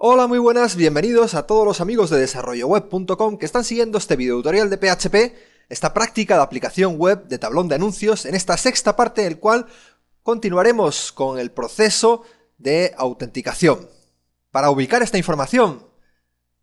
Hola, muy buenas, bienvenidos a todos los amigos de desarrolloweb.com que están siguiendo este video tutorial de PHP, esta práctica de aplicación web de tablón de anuncios, en esta sexta parte en el cual continuaremos con el proceso de autenticación. Para ubicar esta información,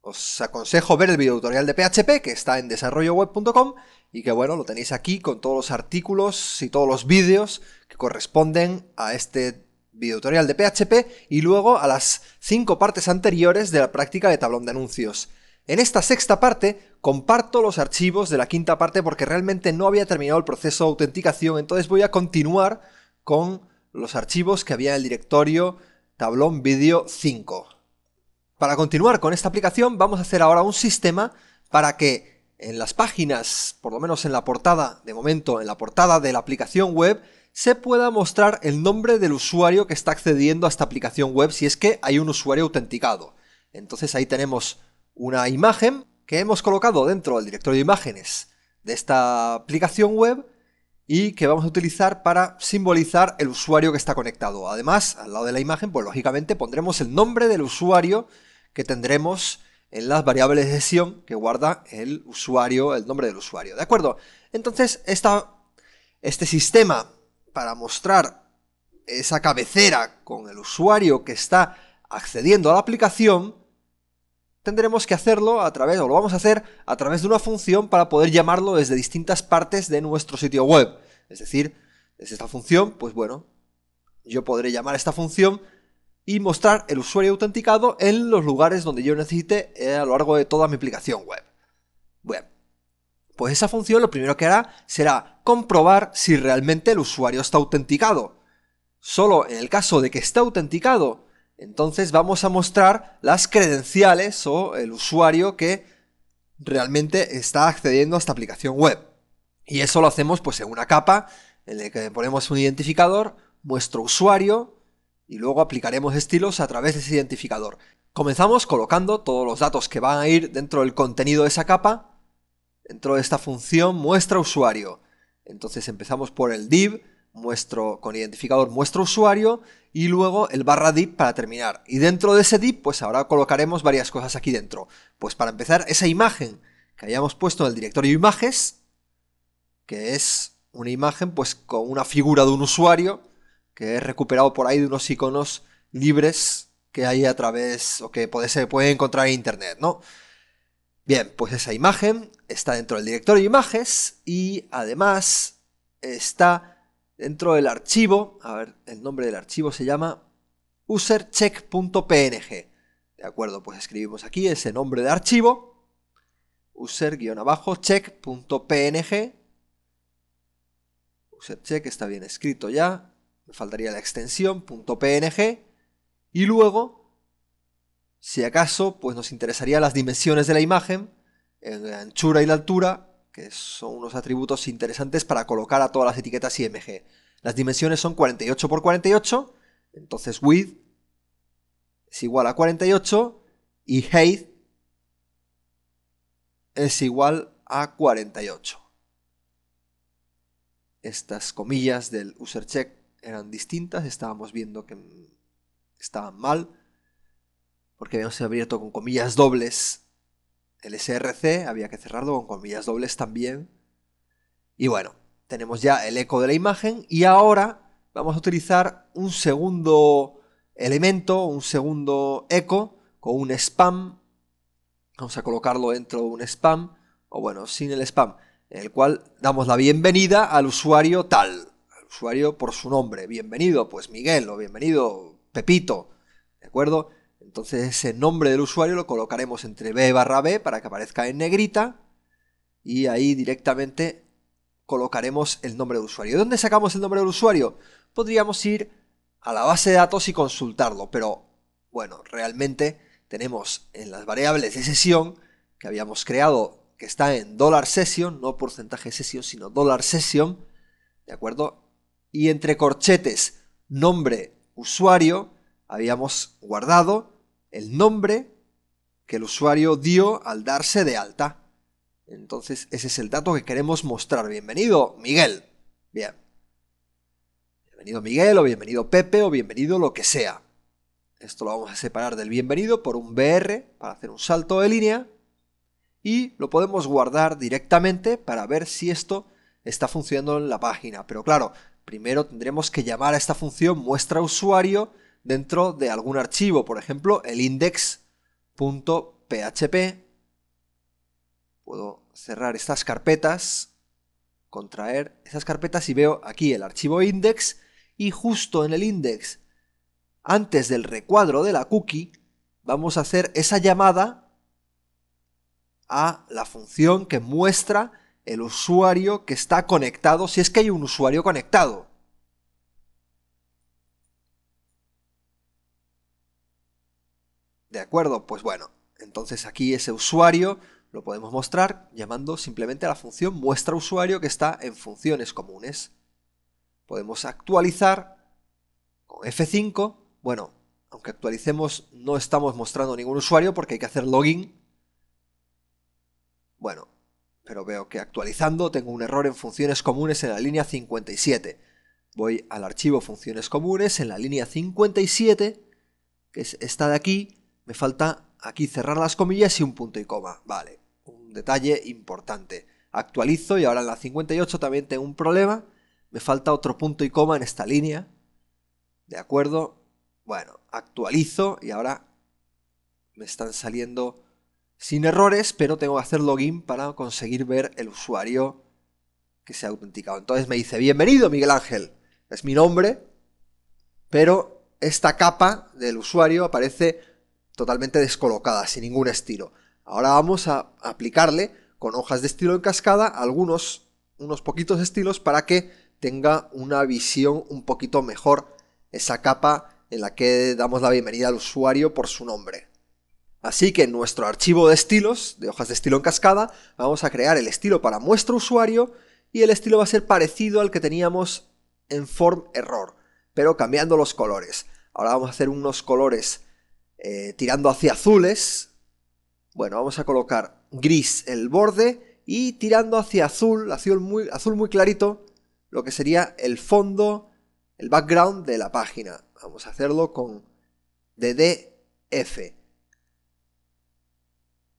os aconsejo ver el video tutorial de PHP que está en desarrolloweb.com y que bueno, lo tenéis aquí con todos los artículos y todos los vídeos que corresponden a este video tutorial de PHP y luego a las 5 partes anteriores de la práctica de tablón de anuncios. En esta sexta parte comparto los archivos de la quinta parte porque realmente no había terminado el proceso de autenticación, entonces voy a continuar con los archivos que había en el directorio tablón vídeo 5. Para continuar con esta aplicación vamos a hacer ahora un sistema para que en las páginas, por lo menos en la portada, de momento en la portada de la aplicación web, se pueda mostrar el nombre del usuario que está accediendo a esta aplicación web si es que hay un usuario autenticado. Entonces ahí tenemos una imagen que hemos colocado dentro del directorio de imágenes de esta aplicación web y que vamos a utilizar para simbolizar el usuario que está conectado. Además, al lado de la imagen, pues lógicamente pondremos el nombre del usuario que tendremos en las variables de sesión que guarda el usuario, el nombre del usuario. ¿De acuerdo? Entonces, este sistema para mostrar esa cabecera con el usuario que está accediendo a la aplicación, tendremos que hacerlo a través, o lo vamos a hacer a través de una función para poder llamarlo desde distintas partes de nuestro sitio web. Es decir, desde esta función, pues bueno, yo podré llamar a esta función y mostrar el usuario autenticado en los lugares donde yo necesite a lo largo de toda mi aplicación web. Bueno, pues esa función lo primero que hará será comprobar si realmente el usuario está autenticado. Solo en el caso de que esté autenticado, entonces vamos a mostrar las credenciales o el usuario que realmente está accediendo a esta aplicación web. Y eso lo hacemos pues en una capa en la que ponemos un identificador, nuestro usuario, y luego aplicaremos estilos a través de ese identificador. Comenzamos colocando todos los datos que van a ir dentro del contenido de esa capa, dentro de esta función muestra usuario. Entonces empezamos por el div, con identificador muestra usuario, y luego el /div para terminar. Y dentro de ese div, pues ahora colocaremos varias cosas aquí dentro. Pues para empezar, esa imagen que hayamos puesto en el directorio images, que es una imagen pues con una figura de un usuario, que he recuperado por ahí de unos iconos libres que hay a través, o que se puede encontrar en internet, ¿no? Bien, pues esa imagen está dentro del directorio images y además está dentro del archivo, a ver, el nombre del archivo se llama usercheck.png. De acuerdo, pues escribimos aquí ese nombre de archivo, user-check.png. Usercheck está bien escrito ya, me faltaría la extensión .png y luego, si acaso, pues nos interesarían las dimensiones de la imagen, la anchura y la altura, que son unos atributos interesantes para colocar a todas las etiquetas IMG. Las dimensiones son 48 por 48, entonces width es igual a 48 y height es igual a 48. Estas comillas del usercheck eran distintas, estábamos viendo que estaban mal, porque habíamos abierto con comillas dobles el src, había que cerrarlo con comillas dobles también. Y bueno, tenemos ya el eco de la imagen y ahora vamos a utilizar un segundo elemento, un segundo eco con un spam. Vamos a colocarlo dentro de un spam, o bueno, sin el spam, en el cual damos la bienvenida al usuario tal, al usuario por su nombre. Bienvenido, pues Miguel, o bienvenido Pepito, ¿de acuerdo? Entonces ese nombre del usuario lo colocaremos entre b/b para que aparezca en negrita y ahí directamente colocaremos el nombre del usuario. ¿De dónde sacamos el nombre del usuario? Podríamos ir a la base de datos y consultarlo, pero bueno, realmente tenemos en las variables de sesión que habíamos creado, que está en $session, no porcentaje session, sino $session, ¿de acuerdo? Y entre corchetes nombre usuario habíamos guardado el nombre que el usuario dio al darse de alta. Entonces ese es el dato que queremos mostrar. Bienvenido Miguel. Bien. Bienvenido Miguel o bienvenido Pepe o bienvenido lo que sea. Esto lo vamos a separar del bienvenido por un BR para hacer un salto de línea. Y lo podemos guardar directamente para ver si esto está funcionando en la página. Pero claro, primero tendremos que llamar a esta función muestra usuario dentro de algún archivo, por ejemplo el index.php. Puedo cerrar estas carpetas, contraer esas carpetas y veo aquí el archivo index, y justo en el index, antes del recuadro de la cookie, vamos a hacer esa llamada a la función que muestra el usuario que está conectado, si es que hay un usuario conectado. ¿De acuerdo? Pues bueno, entonces aquí ese usuario lo podemos mostrar llamando simplemente a la función muestra usuario que está en funciones comunes. Podemos actualizar con F5. Bueno, aunque actualicemos no estamos mostrando ningún usuario porque hay que hacer login. Bueno, pero veo que actualizando tengo un error en funciones comunes en la línea 57. Voy al archivo funciones comunes en la línea 57, que es esta de aquí. Me falta aquí cerrar las comillas y un punto y coma. Vale, un detalle importante. Actualizo y ahora en la 58 también tengo un problema. Me falta otro punto y coma en esta línea. ¿De acuerdo? Bueno, actualizo y ahora me están saliendo sin errores, pero tengo que hacer login para conseguir ver el usuario que se ha autenticado. Entonces me dice, bienvenido Miguel Ángel, es mi nombre, pero esta capa del usuario aparece totalmente descolocada, sin ningún estilo. Ahora vamos a aplicarle con hojas de estilo en cascada unos poquitos estilos para que tenga una visión un poquito mejor esa capa en la que damos la bienvenida al usuario por su nombre. Así que en nuestro archivo de estilos, de hojas de estilo en cascada, vamos a crear el estilo para muestra usuario y el estilo va a ser parecido al que teníamos en form error, pero cambiando los colores. Ahora vamos a hacer unos colores tirando hacia azules. Bueno, vamos a colocar gris el borde y tirando hacia azul muy clarito, lo que sería el fondo, el background de la página. Vamos a hacerlo con DDF.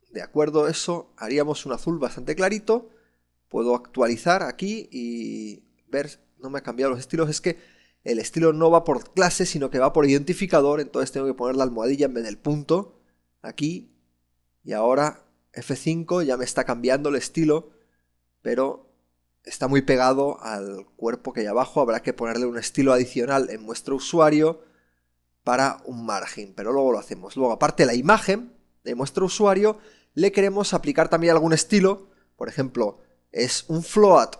De acuerdo, eso haríamos un azul bastante clarito. Puedo actualizar aquí y ver, no me ha cambiado los estilos, es que el estilo no va por clase, sino que va por identificador, entonces tengo que poner la almohadilla en vez del punto, aquí, y ahora F5 ya me está cambiando el estilo, pero está muy pegado al cuerpo que hay abajo, habrá que ponerle un estilo adicional en nuestro usuario para un margen, pero luego lo hacemos. Luego, aparte de la imagen de nuestro usuario, le queremos aplicar también algún estilo, por ejemplo, es un float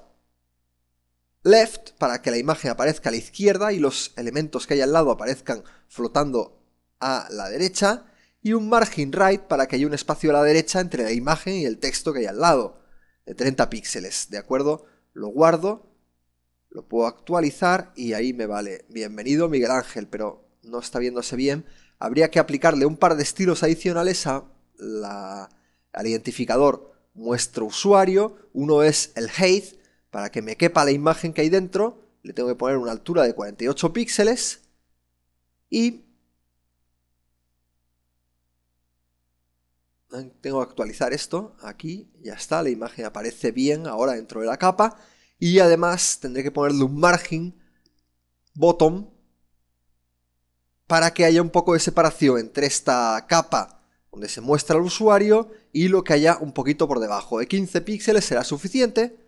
left para que la imagen aparezca a la izquierda y los elementos que hay al lado aparezcan flotando a la derecha, y un margin right para que haya un espacio a la derecha entre la imagen y el texto que hay al lado, de 30 píxeles, ¿de acuerdo? Lo guardo, lo puedo actualizar y ahí me vale. Bienvenido Miguel Ángel, pero no está viéndose bien. Habría que aplicarle un par de estilos adicionales al identificador muestra usuario. Uno es el height, para que me quepa la imagen que hay dentro, le tengo que poner una altura de 48 píxeles y tengo que actualizar esto, aquí ya está, la imagen aparece bien ahora dentro de la capa y además tendré que ponerle un margin bottom para que haya un poco de separación entre esta capa donde se muestra el usuario y lo que haya un poquito por debajo. De 15 píxeles será suficiente.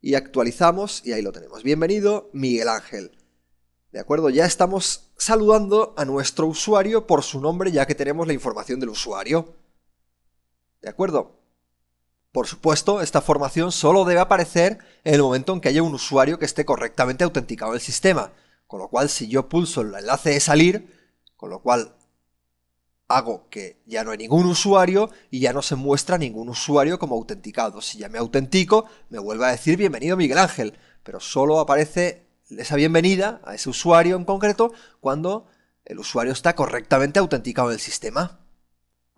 Y actualizamos y ahí lo tenemos. Bienvenido Miguel Ángel. De acuerdo, ya estamos saludando a nuestro usuario por su nombre ya que tenemos la información del usuario. De acuerdo. Por supuesto, esta formación solo debe aparecer en el momento en que haya un usuario que esté correctamente autenticado en el sistema. Con lo cual, si yo pulso el enlace de salir, con lo cual hago que ya no hay ningún usuario y ya no se muestra ningún usuario como autenticado. Si ya me autentico, me vuelve a decir bienvenido Miguel Ángel, pero solo aparece esa bienvenida a ese usuario en concreto cuando el usuario está correctamente autenticado en el sistema.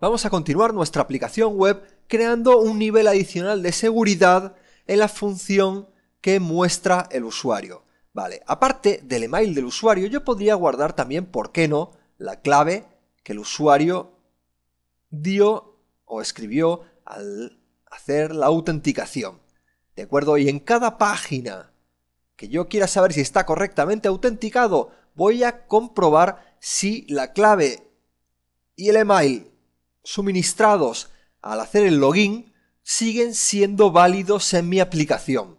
Vamos a continuar nuestra aplicación web creando un nivel adicional de seguridad en la función que muestra el usuario. Vale, aparte del email del usuario, yo podría guardar también, ¿por qué no?, la clave que el usuario dio o escribió al hacer la autenticación. ¿De acuerdo? Y en cada página que yo quiera saber si está correctamente autenticado, voy a comprobar si la clave y el email suministrados al hacer el login siguen siendo válidos en mi aplicación.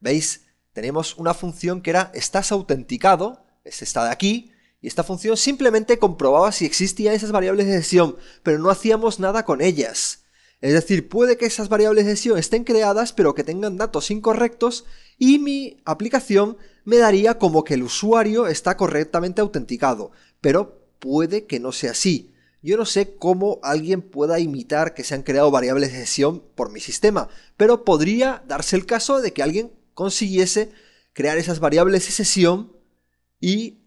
¿Veis? Tenemos una función que era estás autenticado, es esta de aquí, y esta función simplemente comprobaba si existían esas variables de sesión, pero no hacíamos nada con ellas. Es decir, puede que esas variables de sesión estén creadas, pero que tengan datos incorrectos, y mi aplicación me daría como que el usuario está correctamente autenticado, pero puede que no sea así. Yo no sé cómo alguien pueda imitar que se han creado variables de sesión por mi sistema, pero podría darse el caso de que alguien consiguiese crear esas variables de sesión y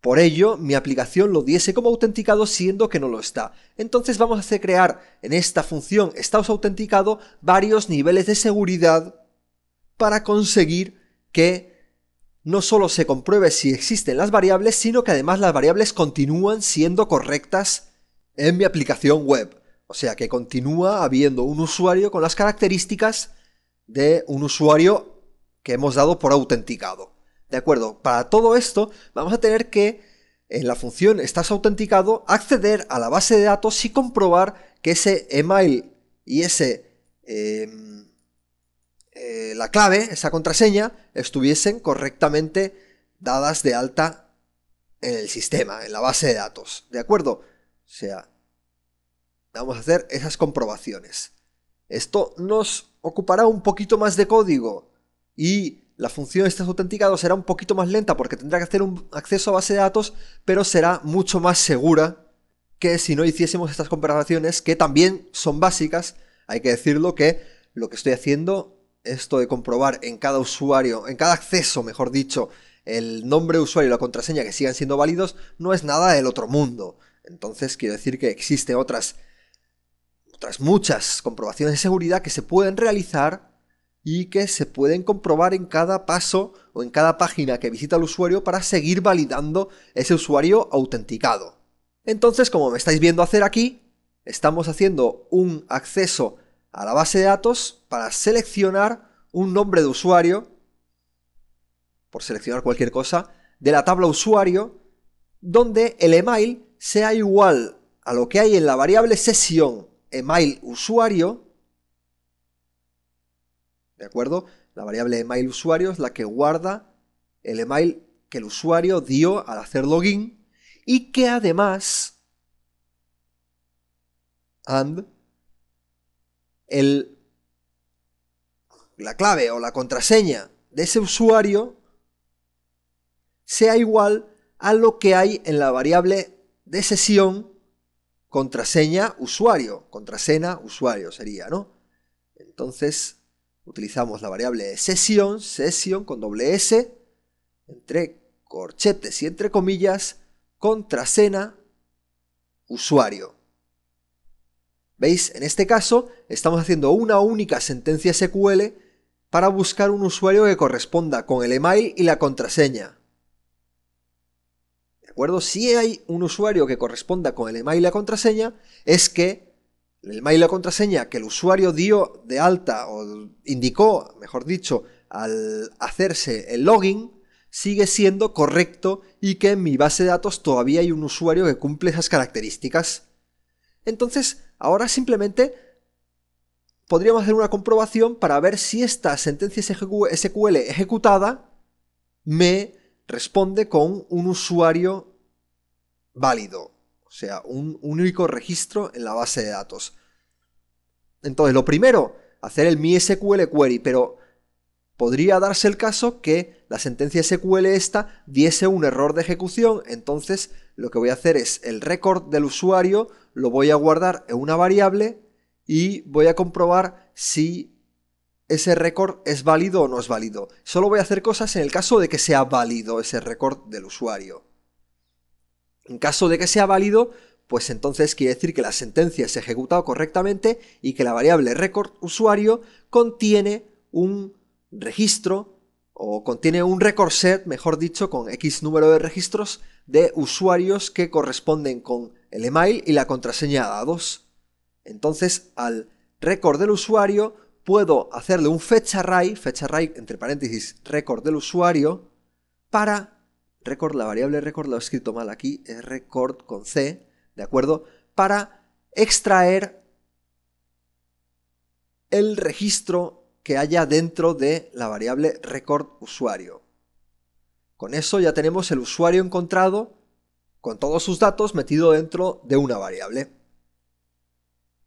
por ello mi aplicación lo diese como autenticado siendo que no lo está. Entonces vamos a hacer crear en esta función estás autenticado varios niveles de seguridad para conseguir que no solo se compruebe si existen las variables, sino que además las variables continúan siendo correctas en mi aplicación web. O sea que continúa habiendo un usuario con las características de un usuario que hemos dado por autenticado. ¿De acuerdo? Para todo esto vamos a tener que, en la función estás autenticado, acceder a la base de datos y comprobar que ese email y la clave, esa contraseña, estuviesen correctamente dadas de alta en el sistema, en la base de datos. ¿De acuerdo? O sea, vamos a hacer esas comprobaciones. Esto nos ocupará un poquito más de código y la función estás autenticado será un poquito más lenta porque tendrá que hacer un acceso a base de datos, pero será mucho más segura que si no hiciésemos estas comprobaciones, que también son básicas. Hay que decirlo que lo que estoy haciendo, esto de comprobar en cada usuario, en cada acceso, mejor dicho, el nombre de usuario y la contraseña que sigan siendo válidos, no es nada del otro mundo. Entonces quiero decir que existen otras muchas comprobaciones de seguridad que se pueden realizar y que se pueden comprobar en cada paso o en cada página que visita el usuario para seguir validando ese usuario autenticado. Entonces, como me estáis viendo hacer aquí, estamos haciendo un acceso a la base de datos para seleccionar un nombre de usuario, por seleccionar cualquier cosa, de la tabla usuario, donde el email sea igual a lo que hay en la variable sesión email usuario. ¿De acuerdo? La variable email usuario es la que guarda el email que el usuario dio al hacer login y que además la clave o la contraseña de ese usuario sea igual a lo que hay en la variable de sesión contraseña usuario sería, ¿no? Entonces utilizamos la variable sesión con doble S, entre corchetes y entre comillas, contraseña usuario. ¿Veis? En este caso estamos haciendo una única sentencia SQL para buscar un usuario que corresponda con el email y la contraseña. ¿De acuerdo? Si hay un usuario que corresponda con el email y la contraseña, es que el email y la contraseña que el usuario dio de alta o indicó, mejor dicho, al hacerse el login, sigue siendo correcto y que en mi base de datos todavía hay un usuario que cumple esas características. Entonces, ahora simplemente podríamos hacer una comprobación para ver si esta sentencia SQL ejecutada me responde con un usuario válido. O sea, un único registro en la base de datos. Entonces, lo primero, hacer el MySQL query, pero podría darse el caso que la sentencia SQL esta diese un error de ejecución. Entonces, lo que voy a hacer es el record del usuario, lo voy a guardar en una variable y voy a comprobar si ese record es válido o no es válido. Solo voy a hacer cosas en el caso de que sea válido ese record del usuario. En caso de que sea válido, pues entonces quiere decir que la sentencia se ha ejecutado correctamente y que la variable record usuario contiene un registro o contiene un record set, mejor dicho, con X número de registros de usuarios que corresponden con el email y la contraseña dados. Entonces, al record del usuario puedo hacerle un fetch array entre paréntesis record del usuario, para record, la variable record lo he escrito mal aquí, es record con C, ¿de acuerdo? Para extraer el registro que haya dentro de la variable record usuario. Con eso ya tenemos el usuario encontrado con todos sus datos metido dentro de una variable.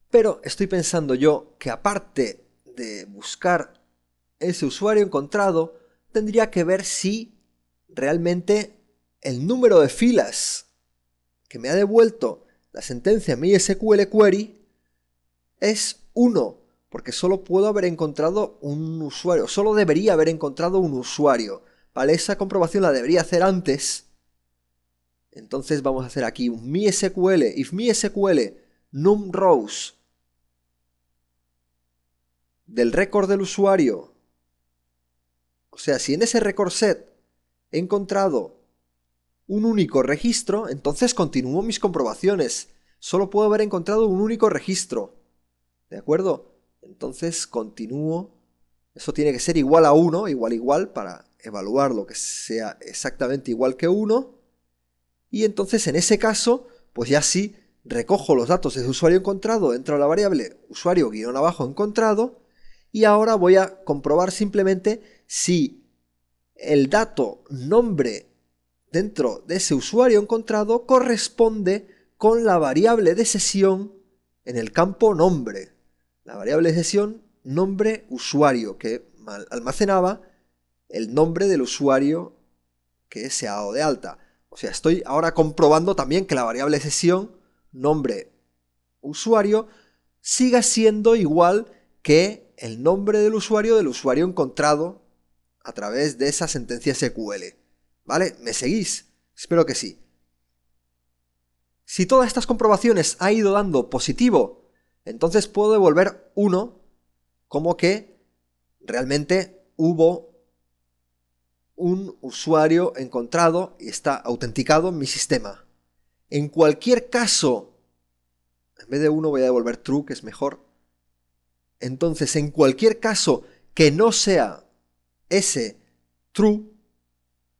Pero estoy pensando yo que aparte de buscar ese usuario encontrado, tendría que ver si realmente el número de filas que me ha devuelto la sentencia MySQL query es 1, porque solo puedo haber encontrado un usuario, solo debería haber encontrado un usuario. Vale, esa comprobación la debería hacer antes. Entonces vamos a hacer aquí un MySQL, if MySQL num rows del récord del usuario. O sea, si en ese record set he encontrado un único registro, entonces continúo mis comprobaciones. Solo puedo haber encontrado un único registro. ¿De acuerdo? Entonces continúo. Eso tiene que ser igual a 1, igual, para evaluar lo que sea exactamente igual que 1. Y entonces en ese caso, pues ya sí, recojo los datos de usuario encontrado dentro de la variable usuario-encontrado. Y ahora voy a comprobar simplemente si el dato nombre dentro de ese usuario encontrado corresponde con la variable de sesión en el campo nombre. La variable de sesión nombre usuario, que almacenaba el nombre del usuario que se ha dado de alta. O sea, estoy ahora comprobando también que la variable de sesión nombre usuario siga siendo igual que el nombre del usuario encontrado a través de esa sentencia SQL. ¿Vale? ¿Me seguís? Espero que sí. Si todas estas comprobaciones ha ido dando positivo, entonces puedo devolver 1 como que realmente hubo un usuario encontrado y está autenticado en mi sistema. En cualquier caso, en vez de 1 voy a devolver true, que es mejor. Entonces, en cualquier caso que no sea ese true,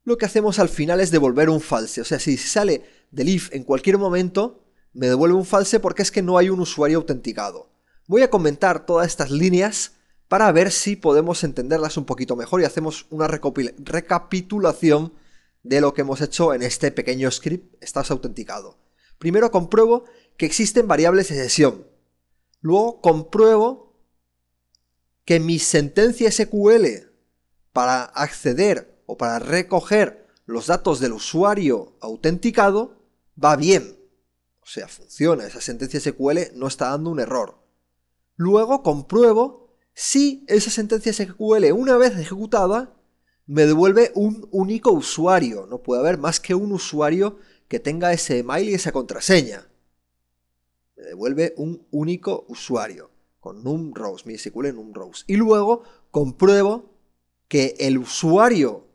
lo que hacemos al final es devolver un false. O sea, si sale del if en cualquier momento, me devuelve un false porque es que no hay un usuario autenticado. Voy a comentar todas estas líneas para ver si podemos entenderlas un poquito mejor y hacemos una recapitulación de lo que hemos hecho en este pequeño script. Estás autenticado. Primero compruebo que existen variables de sesión. Luego compruebo que mi sentencia SQL para acceder o para recoger los datos del usuario autenticado va bien. O sea, funciona, esa sentencia SQL no está dando un error. Luego compruebo si esa sentencia SQL, una vez ejecutada, me devuelve un único usuario. No puede haber más que un usuario que tenga ese email y esa contraseña. Me devuelve un único usuario con num rows, MySQL num rows. Y luego compruebo que el usuario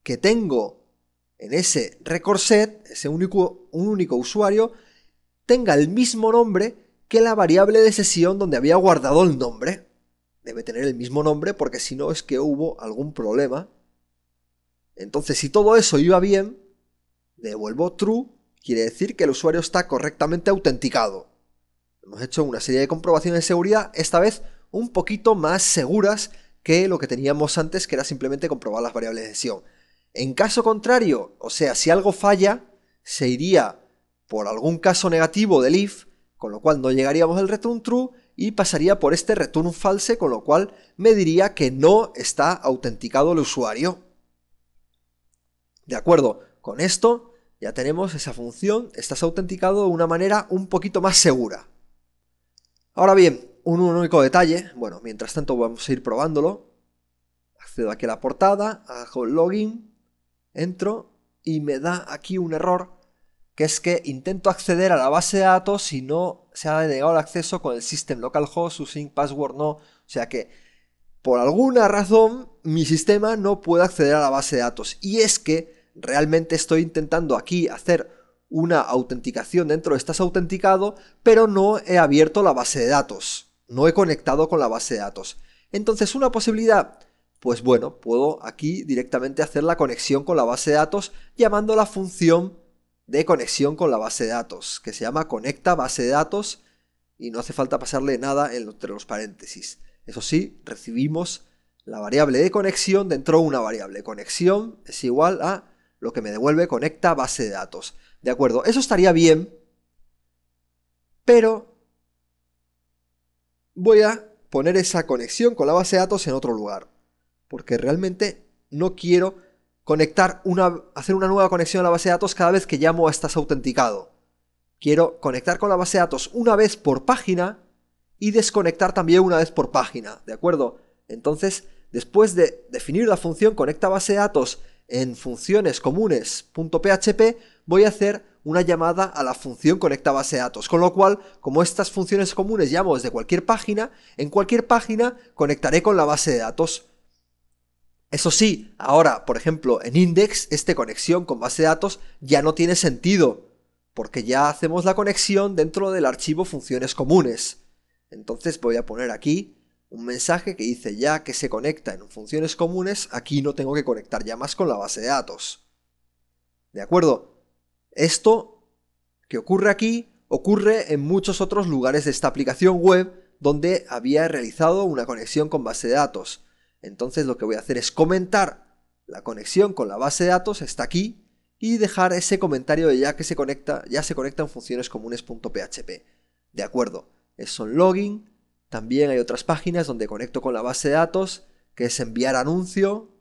que tengo en ese record set, ese un único usuario, tenga el mismo nombre que la variable de sesión donde había guardado el nombre. Debe tener el mismo nombre porque si no es que hubo algún problema. Entonces, si todo eso iba bien, devuelvo true, quiere decir que el usuario está correctamente autenticado. Hemos hecho una serie de comprobaciones de seguridad, esta vez un poquito más seguras que lo que teníamos antes, que era simplemente comprobar las variables de sesión. En caso contrario, o sea, si algo falla, se iría por algún caso negativo del if, con lo cual no llegaríamos al return true y pasaría por este return false, con lo cual me diría que no está autenticado el usuario. De acuerdo, con esto ya tenemos esa función, estás autenticado de una manera un poquito más segura. Ahora bien, un único detalle, bueno, mientras tanto vamos a ir probándolo. Accedo aquí a la portada, hago login, entro y me da aquí un error, que es que intento acceder a la base de datos y no se ha denegado el acceso con el system localhost using password no, o sea que por alguna razón mi sistema no puede acceder a la base de datos. Y es que realmente estoy intentando aquí hacer una autenticación dentro de Estás autenticado, pero no he abierto la base de datos. No he conectado con la base de datos. Entonces, una posibilidad, pues bueno, puedo aquí directamente hacer la conexión con la base de datos llamando la función de conexión con la base de datos, que se llama conecta base de datos y no hace falta pasarle nada entre los paréntesis. Eso sí, recibimos la variable de conexión dentro de una variable. Conexión es igual a lo que me devuelve conecta base de datos. De acuerdo, eso estaría bien, pero voy a poner esa conexión con la base de datos en otro lugar, porque realmente no quiero hacer una nueva conexión a la base de datos cada vez que llamo a Estás autenticado. Quiero conectar con la base de datos una vez por página y desconectar también una vez por página, ¿de acuerdo? Entonces, después de definir la función conecta base de datos en funciones comunes.php, voy a hacer una llamada a la función conecta base de datos, con lo cual, como estas funciones comunes llamo desde cualquier página, en cualquier página conectaré con la base de datos. Eso sí, ahora, por ejemplo, en index, esta conexión con base de datos ya no tiene sentido, porque ya hacemos la conexión dentro del archivo funciones comunes. Entonces voy a poner aquí un mensaje que dice ya que se conecta en funciones comunes, aquí no tengo que conectar ya más con la base de datos. ¿De acuerdo? Esto que ocurre aquí ocurre en muchos otros lugares de esta aplicación web donde había realizado una conexión con base de datos. Entonces lo que voy a hacer es comentar la conexión con la base de datos, está aquí, y dejar ese comentario de ya se conecta en funciones comunes.php. De acuerdo, eso en login. También hay otras páginas donde conecto con la base de datos, que es enviar anuncio.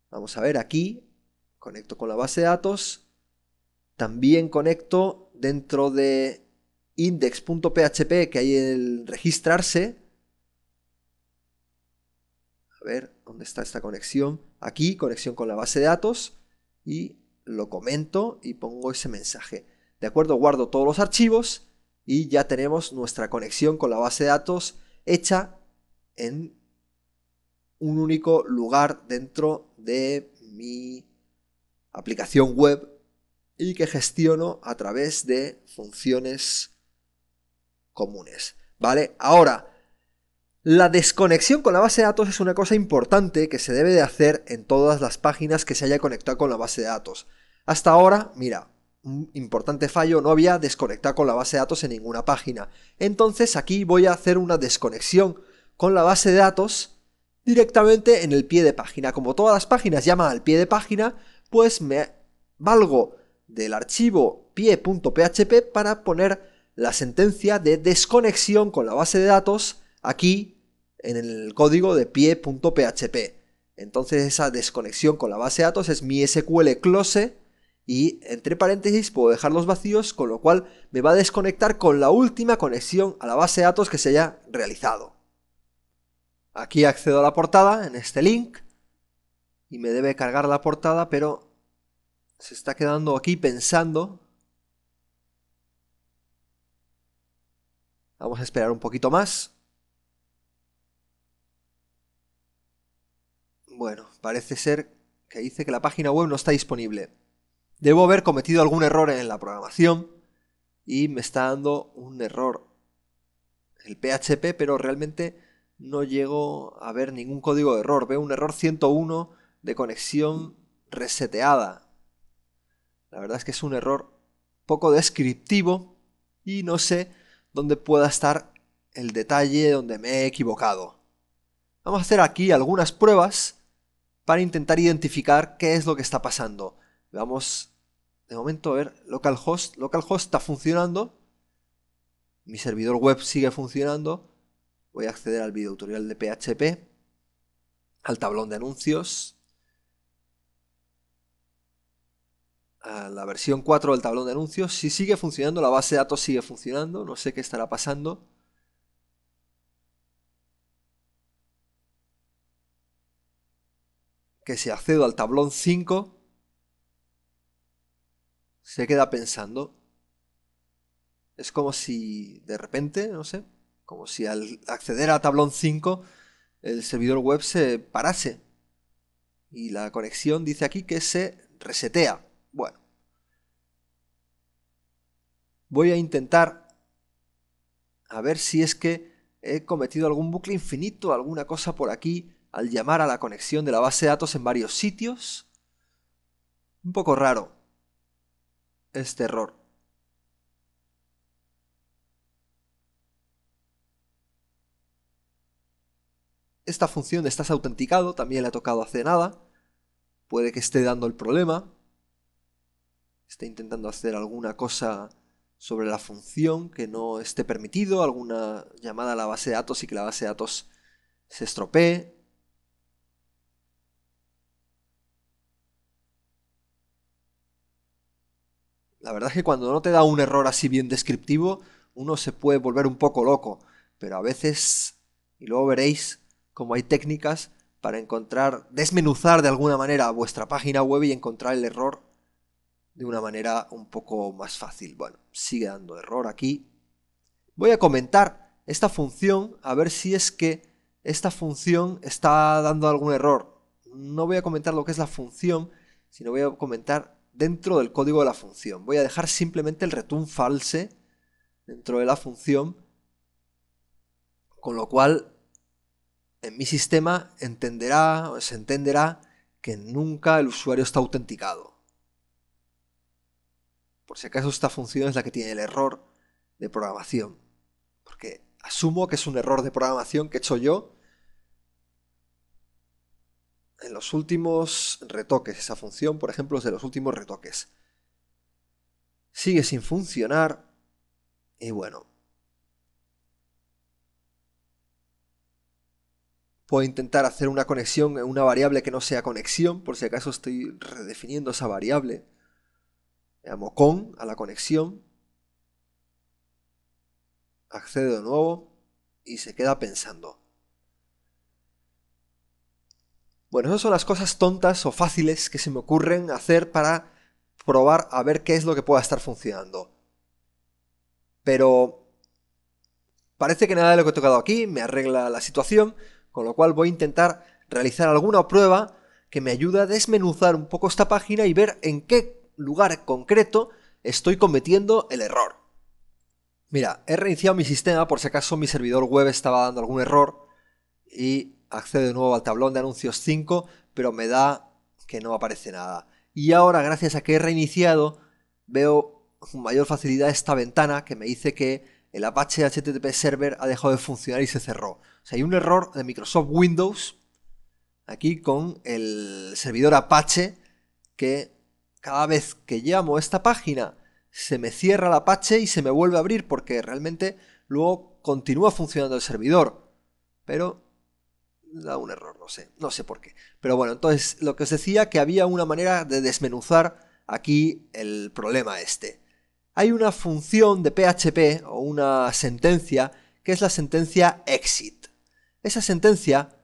Vamos a ver aquí, conecto con la base de datos. También conecto dentro de index.php, que hay el registrarse. A ver, ¿dónde está esta conexión? Aquí, conexión con la base de datos, y lo comento y pongo ese mensaje. De acuerdo, guardo todos los archivos y ya tenemos nuestra conexión con la base de datos hecha en un único lugar dentro de mi aplicación web y que gestiono a través de funciones comunes. ¿Vale? Ahora, la desconexión con la base de datos es una cosa importante que se debe de hacer en todas las páginas que se haya conectado con la base de datos. Hasta ahora, mira, un importante fallo, no había desconectado con la base de datos en ninguna página. Entonces aquí voy a hacer una desconexión con la base de datos directamente en el pie de página. Como todas las páginas llaman al pie de página, pues me valgo del archivo pie.php para poner la sentencia de desconexión con la base de datos aquí en el código de pie.php. Entonces esa desconexión con la base de datos es mi SQL close y entre paréntesis puedo dejarlos vacíos, con lo cual me va a desconectar con la última conexión a la base de datos que se haya realizado. Aquí accedo a la portada en este link y me debe cargar la portada, pero se está quedando aquí pensando. Vamos a esperar un poquito más. Bueno, parece ser que dice que la página web no está disponible. Debo haber cometido algún error en la programación y me está dando un error el PHP, pero realmente no llego a ver ningún código de error. Veo un error 101 de conexión reseteada. La verdad es que es un error poco descriptivo y no sé dónde pueda estar el detalle donde me he equivocado. Vamos a hacer aquí algunas pruebas para intentar identificar qué es lo que está pasando. Vamos, de momento, a ver, localhost. Localhost está funcionando. Mi servidor web sigue funcionando. Voy a acceder al videotutorial de PHP, al tablón de anuncios, a la versión 4 del tablón de anuncios. Si sigue funcionando, la base de datos sigue funcionando. No sé qué estará pasando. Que si accedo al tablón 5, se queda pensando. Es como si de repente, no sé, como si al acceder a tablón 5 el servidor web se parase. Y la conexión dice aquí que se resetea. Bueno. Voy a intentar a ver si es que he cometido algún bucle infinito, alguna cosa por aquí, al llamar a la conexión de la base de datos en varios sitios. Un poco raro este error. Esta función de estás autenticado también le ha tocado hace nada. Puede que esté dando el problema. Esté intentando hacer alguna cosa sobre la función que no esté permitido, alguna llamada a la base de datos y que la base de datos se estropee. La verdad es que cuando no te da un error así bien descriptivo, uno se puede volver un poco loco, pero a veces, y luego veréis cómo hay técnicas para encontrar, desmenuzar de alguna manera vuestra página web y encontrar el error de una manera un poco más fácil. Bueno, sigue dando error aquí. Voy a comentar esta función a ver si es que esta función está dando algún error. No voy a comentar lo que es la función, sino voy a comentar dentro del código de la función. Voy a dejar simplemente el return false dentro de la función, con lo cual en mi sistema se entenderá que nunca el usuario está autenticado. Por si acaso esta función es la que tiene el error de programación, porque asumo que es un error de programación que he hecho yo en los últimos retoques. Esa función, por ejemplo, es de los últimos retoques. Sigue sin funcionar y bueno, puedo intentar hacer una conexión en una variable que no sea conexión, por si acaso estoy redefiniendo esa variable. Le llamo con a la conexión, accedo de nuevo y se queda pensando. Bueno, esas son las cosas tontas o fáciles que se me ocurren hacer para probar a ver qué es lo que pueda estar funcionando. Pero parece que nada de lo que he tocado aquí me arregla la situación, con lo cual voy a intentar realizar alguna prueba que me ayude a desmenuzar un poco esta página y ver en qué lugar concreto estoy cometiendo el error. Mira, he reiniciado mi sistema por si acaso mi servidor web estaba dando algún error y accedo de nuevo al tablón de anuncios 5, pero me da que no aparece nada. Y ahora, gracias a que he reiniciado, veo con mayor facilidad esta ventana que me dice que el Apache HTTP Server ha dejado de funcionar y se cerró. O sea, hay un error de Microsoft Windows aquí con el servidor Apache que cada vez que llamo a esta página se me cierra el Apache y se me vuelve a abrir porque realmente luego continúa funcionando el servidor. Pero da un error, no sé por qué. Pero bueno, entonces lo que os decía que había una manera de desmenuzar aquí el problema este. Hay una función de PHP o una sentencia que es la sentencia exit. Esa sentencia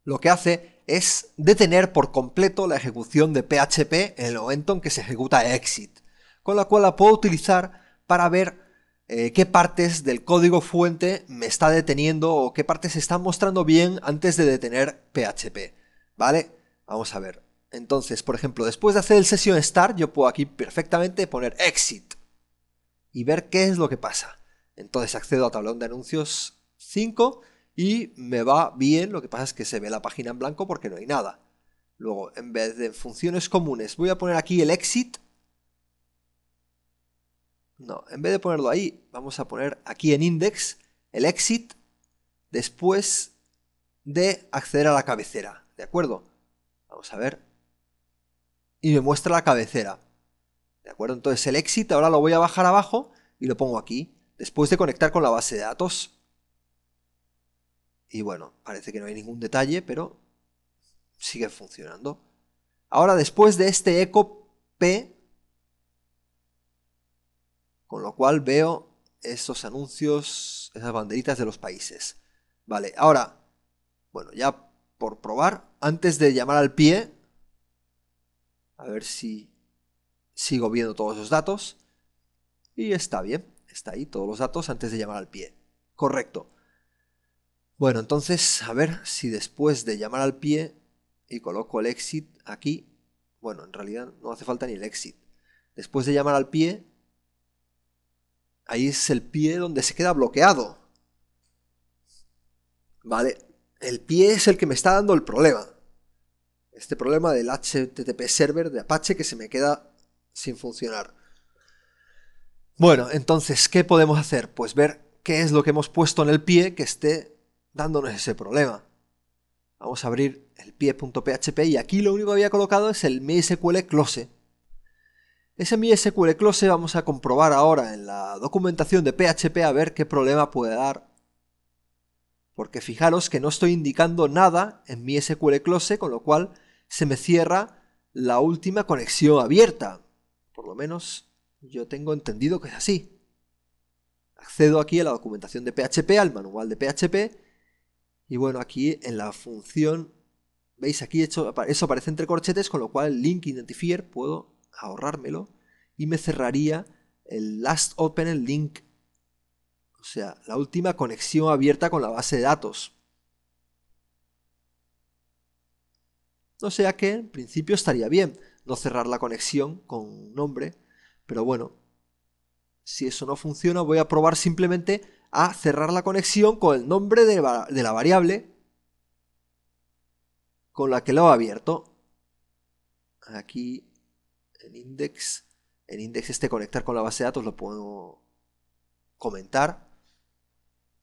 lo que hace es detener por completo la ejecución de PHP en el momento en que se ejecuta exit, con la cual la puedo utilizar para ver qué partes del código fuente me está deteniendo o qué partes se están mostrando bien antes de detener PHP, ¿vale? Vamos a ver. Entonces, por ejemplo, después de hacer el session start, yo puedo aquí perfectamente poner exit y ver qué es lo que pasa. Entonces accedo a tablón de anuncios 5 y me va bien, lo que pasa es que se ve la página en blanco porque no hay nada. Luego, en vez de funciones comunes, voy a poner aquí el exit. No, en vez de ponerlo ahí, vamos a poner aquí en index el exit después de acceder a la cabecera, ¿de acuerdo? Vamos a ver. Y me muestra la cabecera, ¿de acuerdo? Entonces el exit ahora lo voy a bajar abajo y lo pongo aquí, después de conectar con la base de datos. Y bueno, parece que no hay ningún detalle, pero sigue funcionando. Ahora, después de este echo P, con lo cual veo esos anuncios, esas banderitas de los países. Vale, ahora, bueno, ya por probar, antes de llamar al pie, a ver si sigo viendo todos los datos. Y está bien, está ahí todos los datos antes de llamar al pie. Correcto. Bueno, entonces, a ver si después de llamar al pie y coloco el exit aquí, bueno, en realidad no hace falta ni el exit. Después de llamar al pie, ahí es el pie donde se queda bloqueado. Vale, el pie es el que me está dando el problema. Este problema del HTTP server de Apache que se me queda sin funcionar. Bueno, entonces, ¿qué podemos hacer? Pues ver qué es lo que hemos puesto en el pie que esté dándonos ese problema. Vamos a abrir el pie.php y aquí lo único que había colocado es el MySQL close. Ese MySQL close vamos a comprobar ahora en la documentación de PHP a ver qué problema puede dar. Porque fijaros que no estoy indicando nada en MySQL close, con lo cual se me cierra la última conexión abierta. Por lo menos yo tengo entendido que es así. Accedo aquí a la documentación de PHP, al manual de PHP, y bueno, aquí en la función, veis aquí eso aparece entre corchetes, con lo cual el link identifier puedo ahorrármelo y me cerraría el last open link, o sea, la última conexión abierta con la base de datos. O sea que en principio estaría bien no cerrar la conexión con un nombre, pero bueno, si eso no funciona voy a probar simplemente a cerrar la conexión con el nombre de la variable con la que lo he abierto. Aquí en index conectar con la base de datos lo puedo comentar.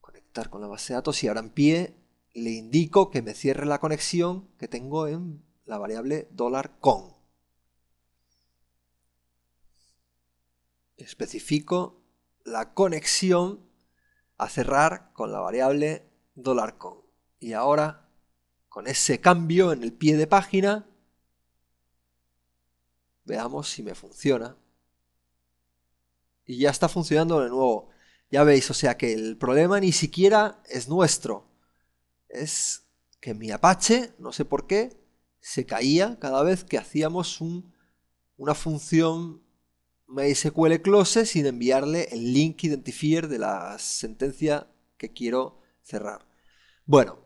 Conectar con la base de datos y ahora en pie le indico que me cierre la conexión que tengo en la variable $con. Especifico la conexión a cerrar con la variable $con. Y ahora, con ese cambio en el pie de página, veamos si me funciona. Y ya está funcionando de nuevo. Ya veis, o sea que el problema ni siquiera es nuestro. Es que mi Apache, no sé por qué, se caía cada vez que hacíamos una función MySQL close sin enviarle el link identifier de la sentencia que quiero cerrar. Bueno,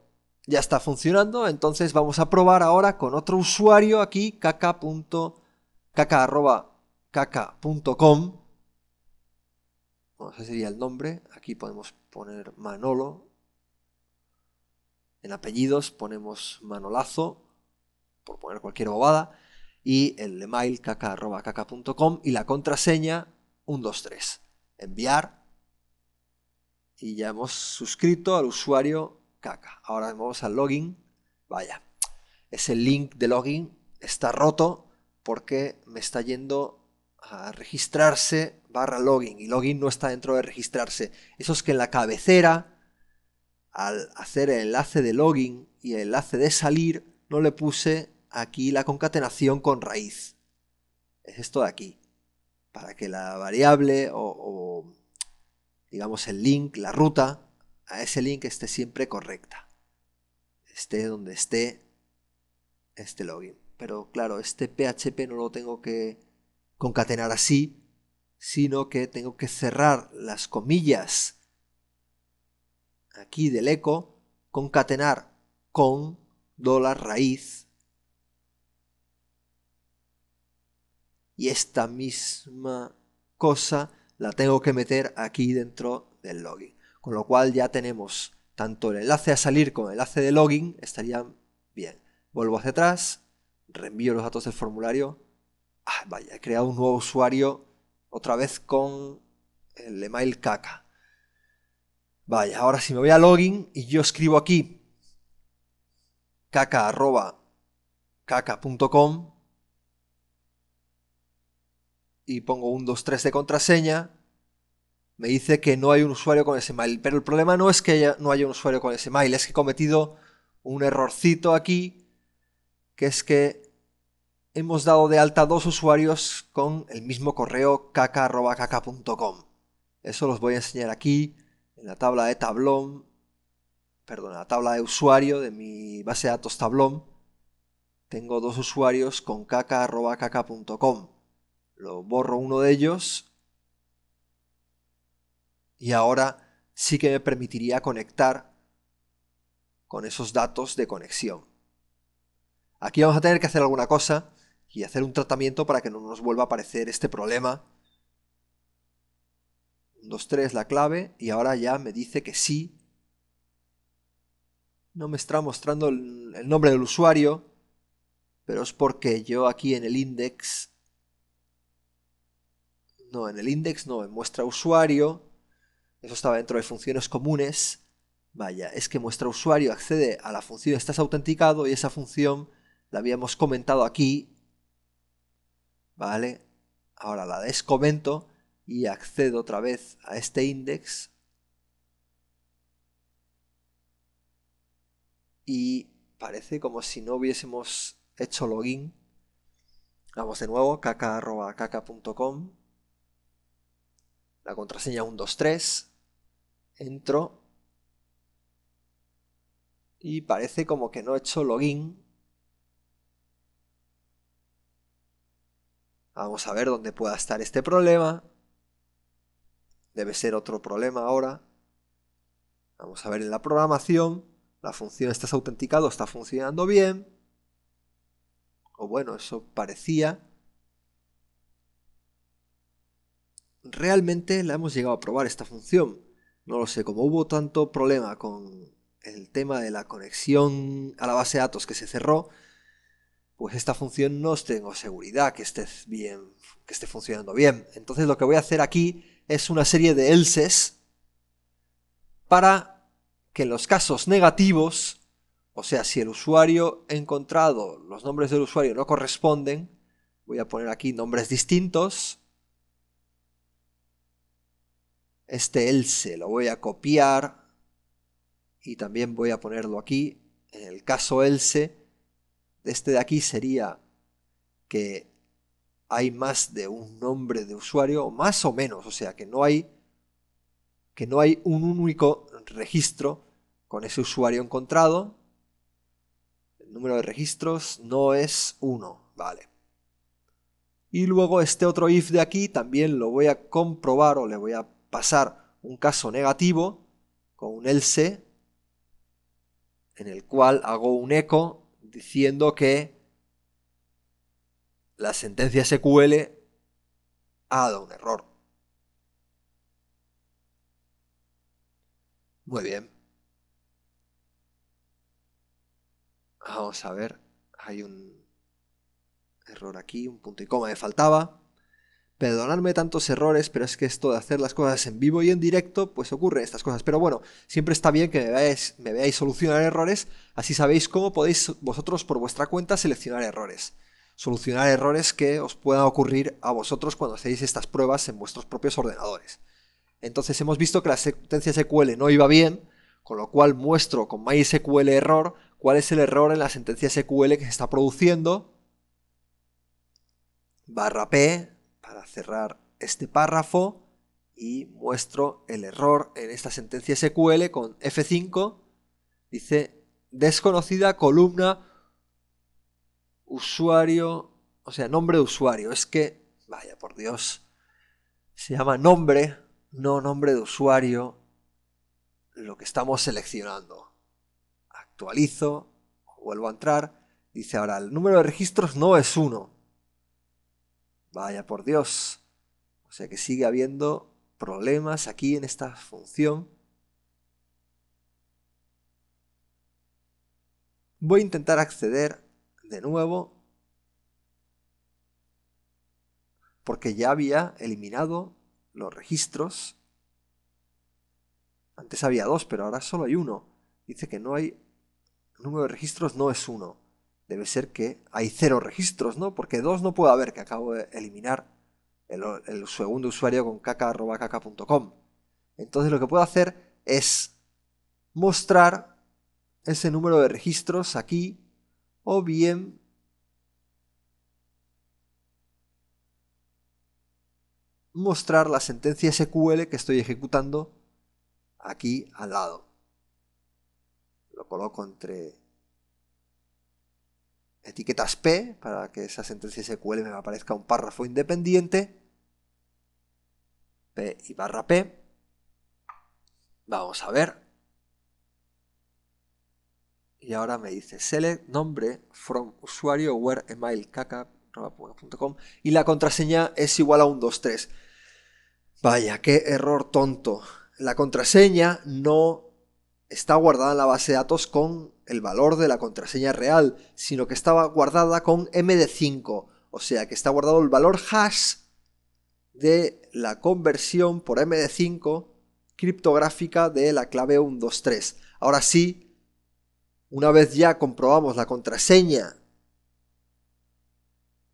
ya está funcionando, entonces vamos a probar ahora con otro usuario aquí, caca.com. Bueno, ese sería el nombre. Aquí podemos poner Manolo. En apellidos ponemos Manolazo, por poner cualquier bobada. Y el email caca.caca.com y la contraseña 123. Enviar. Y ya hemos suscrito al usuario caca. Ahora vamos al login. Vaya, ese link de login está roto porque me está yendo a registrarse /login y login no está dentro de registrarse. Eso es que en la cabecera, al hacer el enlace de login y el enlace de salir, no le puse aquí la concatenación con raíz. Es esto de aquí, para que la variable o digamos el link, la ruta a ese link esté siempre correcta, esté donde esté este login. Pero claro, este PHP no lo tengo que concatenar así, sino que tengo que cerrar las comillas aquí del eco, concatenar con $raíz, y esta misma cosa la tengo que meter aquí dentro del login. Con lo cual ya tenemos tanto el enlace a salir como el enlace de login, estarían bien. Vuelvo hacia atrás, reenvío los datos del formulario. Vaya, he creado un nuevo usuario otra vez con el email caca. Vaya, ahora si me voy a login y yo escribo aquí caca.caca.com y pongo 123 de contraseña, me dice que no hay un usuario con ese mail. Pero el problema no es que no haya un usuario con ese mail, es que he cometido un errorcito aquí, que es que hemos dado de alta dos usuarios con el mismo correo caca.caca.com. Eso los voy a enseñar aquí en la tabla de tablón, perdón, en la tabla de usuario de mi base de datos tablón. Tengo dos usuarios con caca.caca.com. Lo borro uno de ellos y ahora sí que me permitiría conectar con esos datos de conexión. Aquí vamos a tener que hacer alguna cosa y hacer un tratamiento para que no nos vuelva a aparecer este problema. 1, 2, 3 la clave y ahora ya me dice que sí. No me está mostrando el nombre del usuario, pero es porque yo aquí en el index... No, en el index no, en muestra usuario. Eso estaba dentro de funciones comunes. Vaya, es que muestra usuario accede a la función estás autenticado y esa función la habíamos comentado aquí. Vale, ahora la descomento y accedo otra vez a este index. Y parece como si no hubiésemos hecho login. Vamos de nuevo, caca@caca.com. La contraseña 123. Entro. Y parece como que no he hecho login. Vamos a ver dónde pueda estar este problema. Debe ser otro problema ahora. Vamos a ver en la programación. La función estás autenticado está funcionando bien. O bueno, eso parecía. Realmente la hemos llegado a probar esta función. No lo sé, como hubo tanto problema con el tema de la conexión a la base de datos que se cerró, pues esta función no tengo seguridad que esté bien, que esté funcionando bien. Entonces lo que voy a hacer aquí es una serie de elses para que en los casos negativos, o sea, si el usuario ha encontrado, los nombres del usuario no corresponden, voy a poner aquí nombres distintos. Este else lo voy a copiar y también voy a ponerlo aquí. En el caso else, este de aquí sería que hay más de un nombre de usuario, más o menos, o sea, que no hay un único registro con ese usuario encontrado. El número de registros no es 1, vale. Y luego este otro if de aquí también lo voy a comprobar o le voy a pasar un caso negativo con un else en el cual hago un eco diciendo que la sentencia SQL ha dado un error. Muy bien. Vamos a ver, hay un error aquí, un punto y coma me faltaba. Perdonadme tantos errores, pero es que esto de hacer las cosas en vivo y en directo, pues ocurren estas cosas. Pero bueno, siempre está bien que me veáis solucionar errores, así sabéis cómo podéis vosotros por vuestra cuenta seleccionar errores. Solucionar errores que os puedan ocurrir a vosotros cuando hacéis estas pruebas en vuestros propios ordenadores. Entonces hemos visto que la sentencia SQL no iba bien, con lo cual muestro con MySQL error cuál es el error en la sentencia SQL que se está produciendo. /p para cerrar este párrafo y muestro el error en esta sentencia SQL con F5. Dice desconocida columna usuario, o sea, nombre de usuario. Es que, vaya por Dios, se llama nombre, no nombre de usuario, lo que estamos seleccionando. Actualizo, vuelvo a entrar, dice ahora el número de registros no es 1. Vaya por Dios. O sea que sigue habiendo problemas aquí en esta función. Voy a intentar acceder de nuevo porque ya había eliminado los registros. Antes había 2, pero ahora solo hay 1. Dice que no hay... El número de registros no es 1. Debe ser que hay 0 registros, ¿no? Porque 2 no puede haber, que acabo de eliminar el segundo usuario con caca@caca.com. Entonces lo que puedo hacer es mostrar ese número de registros aquí, o bien mostrar la sentencia SQL que estoy ejecutando aquí al lado. Lo coloco entre etiquetas P para que esa sentencia SQL me aparezca un párrafo independiente. P y /P. Vamos a ver. Y ahora me dice select nombre from usuario where email caca@punto.com y la contraseña es igual a 123. Vaya, qué error tonto. La contraseña no está guardada en la base de datos con el valor de la contraseña real, sino que estaba guardada con MD5, o sea que está guardado el valor hash de la conversión por MD5 criptográfica de la clave 123. Ahora sí, una vez ya comprobamos la contraseña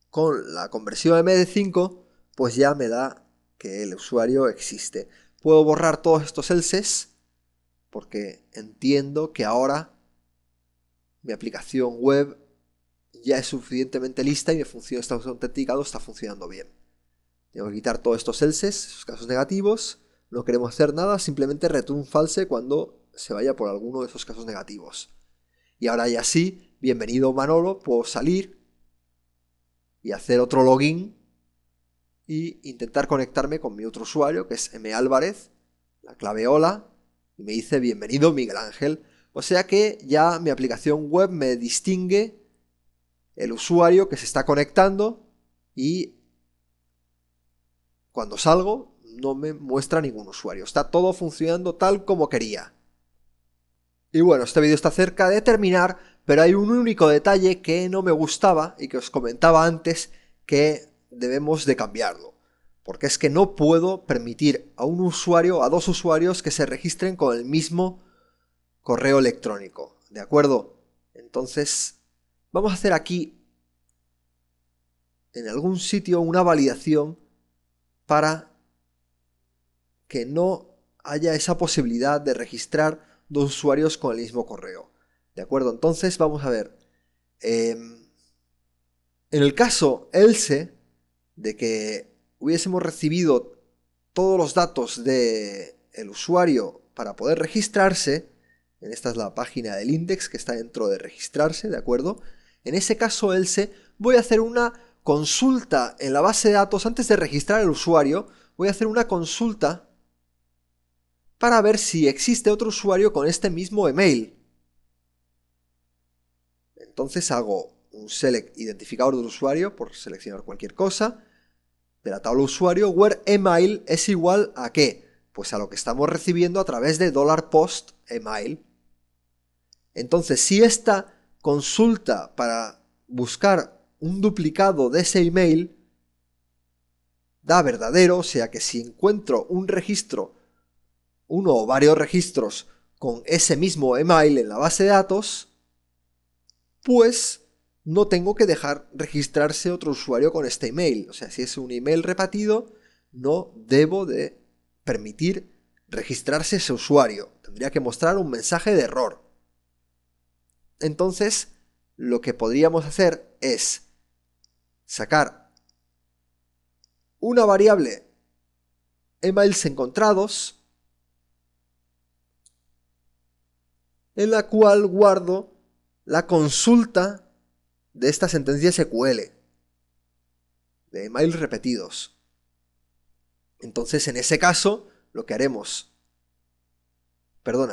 con la conversión MD5, pues ya me da que el usuario existe. Puedo borrar todos estos elses porque entiendo que ahora mi aplicación web ya es suficientemente lista y mi función está autenticado, está funcionando bien. Tengo que quitar todos estos elses, esos casos negativos. No queremos hacer nada, simplemente return false cuando se vaya por alguno de esos casos negativos. Y ahora ya sí, bienvenido Manolo, puedo salir y hacer otro login y intentar conectarme con mi otro usuario, que es M. Álvarez, la clave hola, y me dice bienvenido Miguel Ángel. O sea que ya mi aplicación web me distingue el usuario que se está conectando y cuando salgo no me muestra ningún usuario. Está todo funcionando tal como quería. Y bueno, este vídeo está cerca de terminar, pero hay un único detalle que no me gustaba y que os comentaba antes que debemos de cambiarlo. Porque es que no puedo permitir a un usuario, a dos usuarios que se registren con el mismo correo electrónico. ¿De acuerdo? Entonces, vamos a hacer aquí en algún sitio una validación para que no haya esa posibilidad de registrar dos usuarios con el mismo correo. ¿De acuerdo? Entonces vamos a ver. En el caso else de que hubiésemos recibido todos los datos del usuario para poder registrarse, esta es la página del index que está dentro de registrarse, ¿de acuerdo? En ese caso else voy a hacer una consulta en la base de datos antes de registrar el usuario. Voy a hacer una consulta para ver si existe otro usuario con este mismo email. Entonces hago un select identificador del usuario por seleccionar cualquier cosa de la tabla usuario where email es igual a ¿qué? Pues a lo que estamos recibiendo a través de $post email. Entonces si esta consulta para buscar un duplicado de ese email da verdadero, o sea que si encuentro un registro, uno o varios registros con ese mismo email en la base de datos, pues no tengo que dejar registrarse otro usuario con este email. O sea, si es un email repetido, no debo de permitir registrarse ese usuario. Tendría que mostrar un mensaje de error. Entonces, lo que podríamos hacer es sacar una variable emails encontrados en la cual guardo la consulta de esta sentencia SQL de emails repetidos. Entonces, en ese caso, lo que haremos,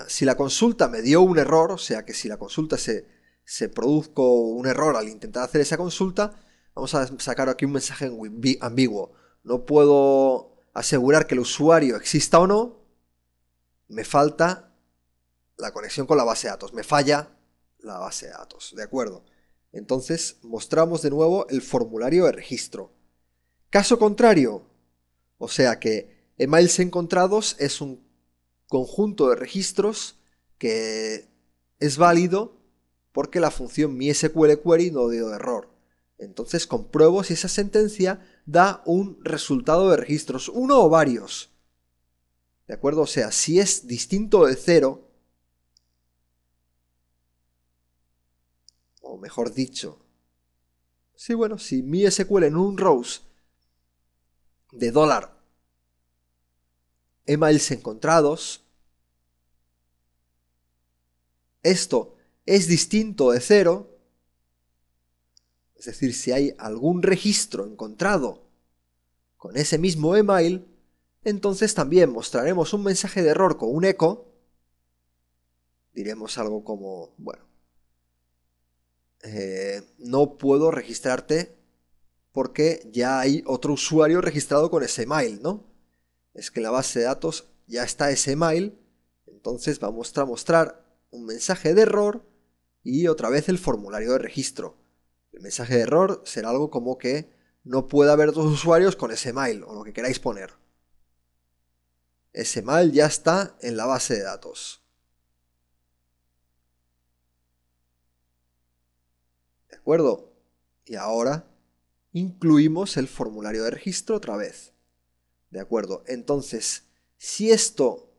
si la consulta me dio un error, o sea que si la consulta se produjo un error al intentar hacer esa consulta, vamos a sacar aquí un mensaje ambiguo. No puedo asegurar que el usuario exista o no, me falta la conexión con la base de datos, me falla la base de datos, ¿de acuerdo? Entonces mostramos de nuevo el formulario de registro. Caso contrario, o sea que emails encontrados es un conjunto de registros que es válido porque la función MySQLQuery no dio error. Entonces compruebo si esa sentencia da un resultado de registros, uno o varios. ¿De acuerdo? O sea, si es distinto de 0, o mejor dicho, si MySQL en un rows de $emails encontrados, esto es distinto de 0, es decir, si hay algún registro encontrado con ese mismo email, entonces también mostraremos un mensaje de error con un echo, diremos algo como, bueno, no puedo registrarte porque ya hay otro usuario registrado con ese email, ¿no? Es que en la base de datos ya está ese email, entonces vamos a mostrar un mensaje de error y otra vez el formulario de registro. El mensaje de error será algo como que no puede haber dos usuarios con ese email o lo que queráis poner. Ese email ya está en la base de datos. ¿De acuerdo? Y ahora incluimos el formulario de registro otra vez. ¿De acuerdo? Entonces, si esto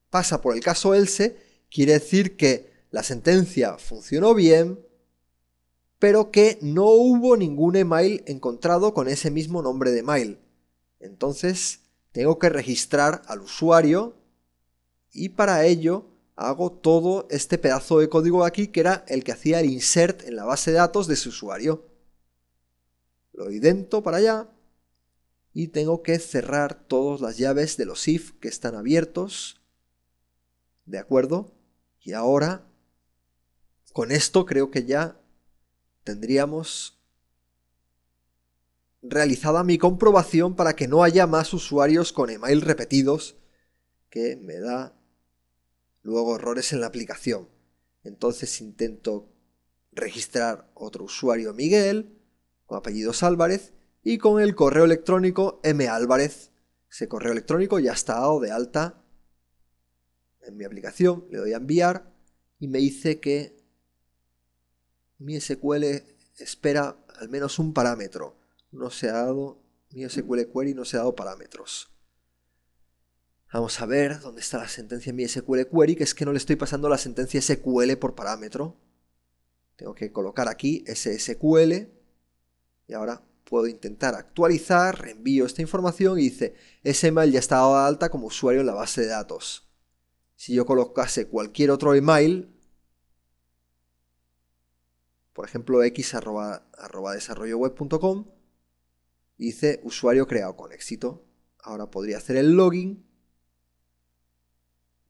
pasa por el caso else, quiere decir que la sentencia funcionó bien, pero que no hubo ningún email encontrado con ese mismo nombre de email. Entonces, tengo que registrar al usuario y para ello hago todo este pedazo de código aquí que era el que hacía el insert en la base de datos de ese usuario. Lo idento para allá y tengo que cerrar todas las llaves de los if que están abiertos. ¿De acuerdo? Y ahora, con esto creo que ya tendríamos realizada mi comprobación para que no haya más usuarios con email repetidos, que me da luego errores en la aplicación. Entonces intento registrar otro usuario Miguel, con apellidos Álvarez, y con el correo electrónico malvarez. Ese correo electrónico ya está dado de alta en mi aplicación, le doy a enviar y me dice que mi SQL espera al menos un parámetro. No se ha dado, mi SQL Query no se ha dado parámetros. Vamos a ver dónde está la sentencia en mi SQL Query, que es que no le estoy pasando la sentencia SQL por parámetro. Tengo que colocar aquí ese SQL y ahora puedo intentar actualizar, reenvío esta información y dice, ese email ya está dado de alta como usuario en la base de datos. Si yo colocase cualquier otro email, por ejemplo x@desarrolloweb.com, dice usuario creado con éxito. Ahora podría hacer el login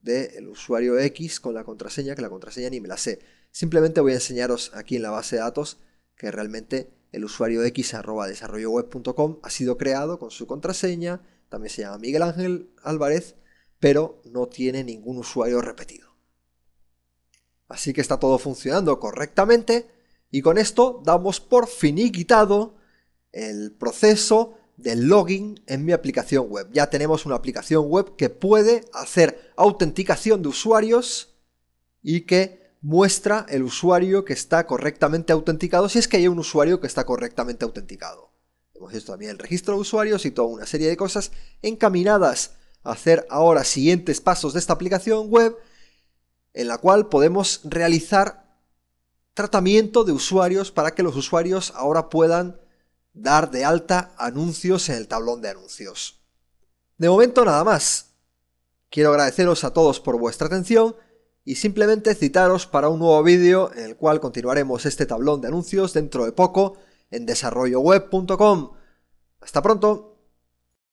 del usuario X con la contraseña, que la contraseña ni me la sé. Simplemente voy a enseñaros aquí en la base de datos que realmente el usuario x@desarrolloweb.com ha sido creado con su contraseña, también se llama Miguel Ángel Álvarez, pero no tiene ningún usuario repetido. Así que está todo funcionando correctamente y con esto damos por finiquitado el proceso del login en mi aplicación web. Ya tenemos una aplicación web que puede hacer autenticación de usuarios y que muestra el usuario que está correctamente autenticado si es que hay un usuario que está correctamente autenticado. Hemos visto también el registro de usuarios y toda una serie de cosas encaminadas a hacer ahora siguientes pasos de esta aplicación web en la cual podemos realizar tratamiento de usuarios para que los usuarios ahora puedan dar de alta anuncios en el tablón de anuncios. De momento nada más. Quiero agradeceros a todos por vuestra atención y simplemente citaros para un nuevo vídeo en el cual continuaremos este tablón de anuncios dentro de poco en desarrolloweb.com. Hasta pronto.